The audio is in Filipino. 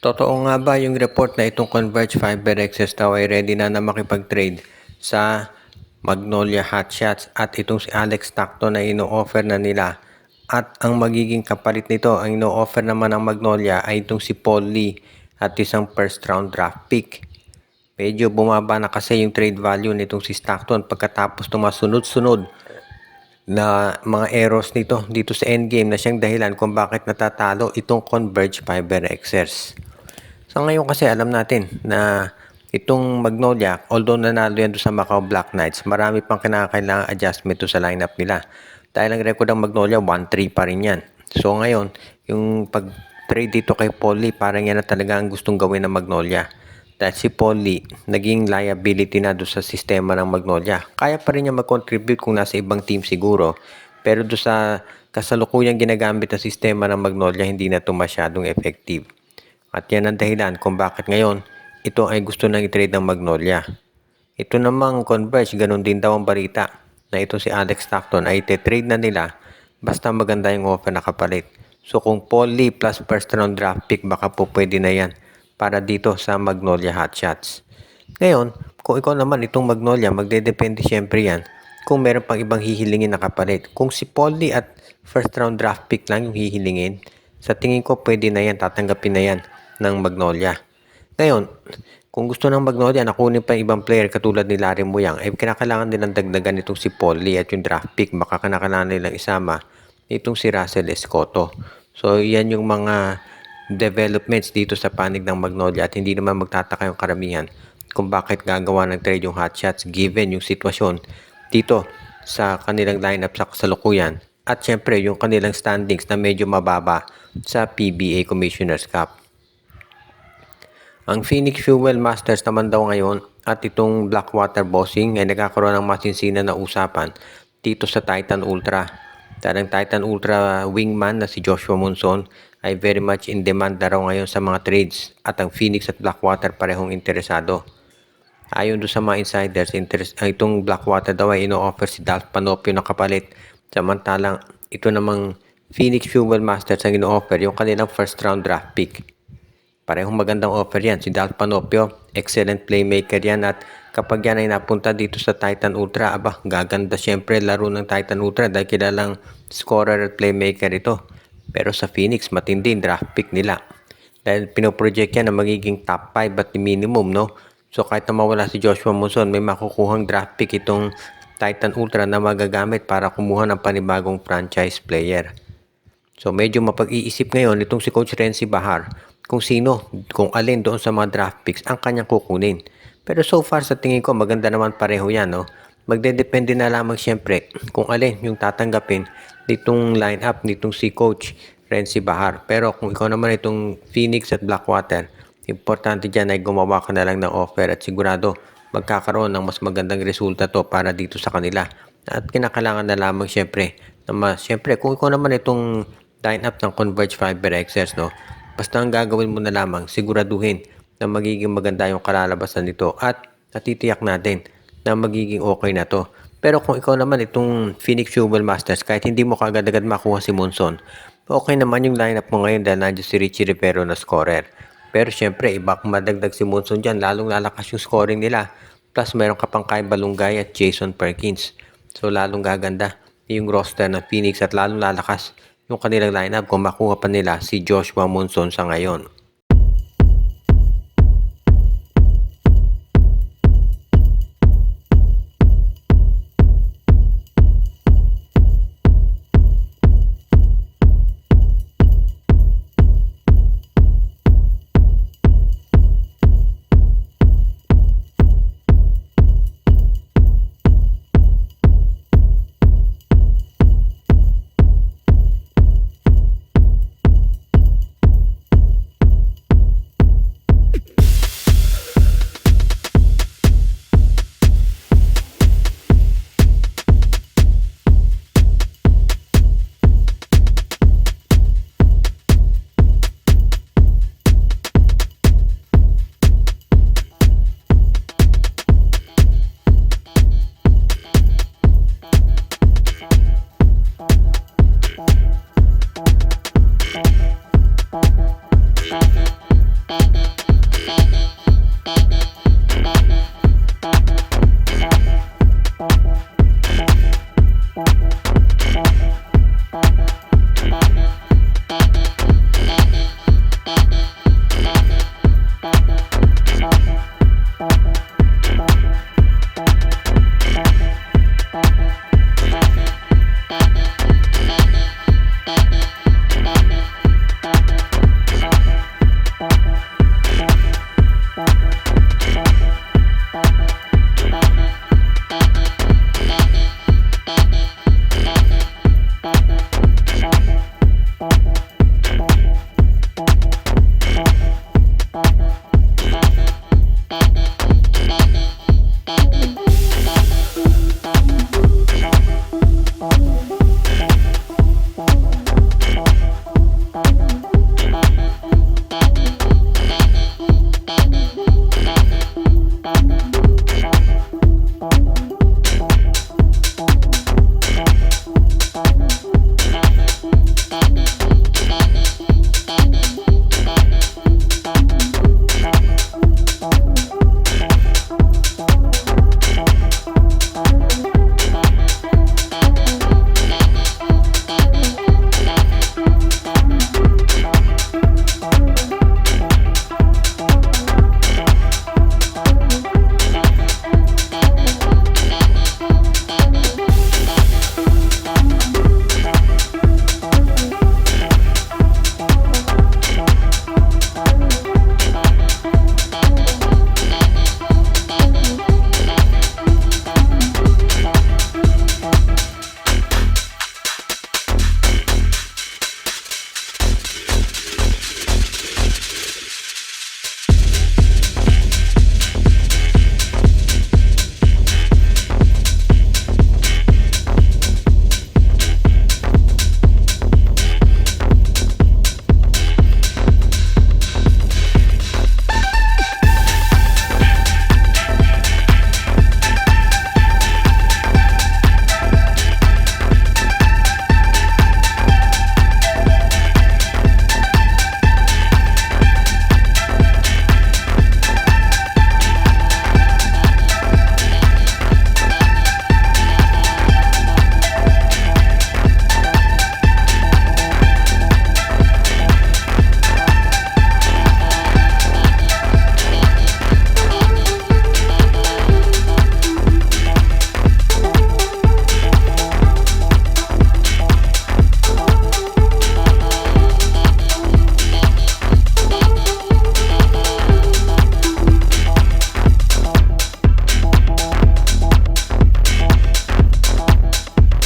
Totoo nga ba yung report na itong Converge Fiber Excess daw ay ready na makipag-trade sa Magnolia Hotshots at itong si Alex Stockton na ino-offer na nila at ang magiging kapalit nito, ang ino-offer naman ng Magnolia ay itong si Paul Lee at isang first round draft pick. Medyo bumaba na kasi yung trade value nitong si Stockton pagkatapos tumasunod-sunod na mga errors nito dito sa endgame na siyang dahilan kung bakit natatalo itong Converge Fiber Excess. So ngayon kasi alam natin na itong Magnolia, although nanalo yan doon sa Macau Black Knights, marami pang kinakailangan adjustment to sa lineup nila. Dahil ang record ng Magnolia, 1-3 pa rin yan. So ngayon, yung pag-trade dito kay Paul Lee, parang yan na talaga ang gustong gawin ng Magnolia. Dahil si Paul Lee, naging liability na doon sa sistema ng Magnolia. Kaya pa rin niya mag-contribute kung nasa ibang team siguro. Pero doon sa kasalukuyang ginagamit na sistema ng Magnolia, hindi na ito masyadong effective. At yan ang dahilan kung bakit ngayon ito ay gusto nang i-trade ng Magnolia. Ito namang Converge, ganun din daw ang balita na ito si Alex Stockton ay ite-trade na nila basta maganda yung offer na kapalit. So kung Paul Lee plus first round draft pick, baka po pwede na yan para dito sa Magnolia Hotshots. Ngayon, kung ikaw naman itong Magnolia, magdedepende syempre yan kung meron pang ibang hihilingin na kapalit. Kung si Paul Lee at first round draft pick lang yung hihilingin, sa tingin ko pwede na yan, tatanggapin na yan ng Magnolia. Ngayon, kung gusto ng Magnolia na kunin pa yung ibang player katulad ni Larry Muyang, ay kinakailangan nilang dagdagan itong si Paul Lee at yung draft pick, baka kinakailangan nilang isama itong si Russell Escoto. So, yan yung mga developments dito sa panig ng Magnolia at hindi naman magtataka yung karamihan kung bakit gagawa ng trade yung Hotshots given yung sitwasyon dito sa kanilang lineup sa kasalukuyan at syempre yung kanilang standings na medyo mababa sa PBA Commissioner's Cup. Ang Phoenix Fuel Masters naman daw ngayon at itong Blackwater Bossing ay nagkakaroon ng masinsinan na usapan dito sa Titan Ultra. Dahil ang Titan Ultra wingman na si Joshua Monson ay very much in demand na raw ngayon sa mga trades at ang Phoenix at Blackwater parehong interesado. Ayon doon sa mga insiders, itong Blackwater daw ay ino-offer si Dalf Panopio na kapalit. Samantalang ito namang Phoenix Fuel Masters ang ino-offer yung kanilang first round draft pick. Parehong magandang offer yan. Si Dalf Panopio, excellent playmaker yan at kapag yan ay napunta dito sa Titan Ultra, gaganda syempre laro ng Titan Ultra dahil kilalang scorer at playmaker ito. Pero sa Phoenix, matindi draft pick nila. Dahil pinoproject yan na magiging top 5 at minimum, no? So kahit na mawala si Joshua Monson, may makukuhang draft pick itong Titan Ultra na magagamit para kumuha ng panibagong franchise player. So medyo mapag-iisip ngayon itong si Coach Renzi Bahar kung alin doon sa mga draft picks ang kanyang kukunin. Pero so far sa tingin ko maganda naman pareho yan, no? Magdedepende na lamang siyempre kung alin yung tatanggapin ditong lineup nitong si Coach Renzi Bahar. Pero kung ikaw naman itong Phoenix at Blackwater, importante dyan ay gumawa ka na lang ng offer at sigurado magkakaroon ng mas magandang resulta to para dito sa kanila. At kinakailangan na lamang siyempre kung ikaw naman itong lineup ng Converge Fiber Excess, no? Basta ang gagawin mo na lamang, siguraduhin na magiging maganda yung kalalabasan nito at natitiyak natin na magiging okay na to. Pero kung ikaw naman itong Phoenix Fuel Masters, kahit hindi mo kagad-agad makuha si Monson, okay naman yung lineup mo ngayon dahil nandiyo si Richie Rivero na scorer. Pero syempre, iba kung madagdag si Monson dyan, lalong lalakas yung scoring nila. Plus, meron ka pang Kai Balungay at Jason Perkins. So, lalong gaganda yung roster ng Phoenix at lalong lalakas yung kanilang lineup kung makuha pa nila si Joshua Monson sa ngayon.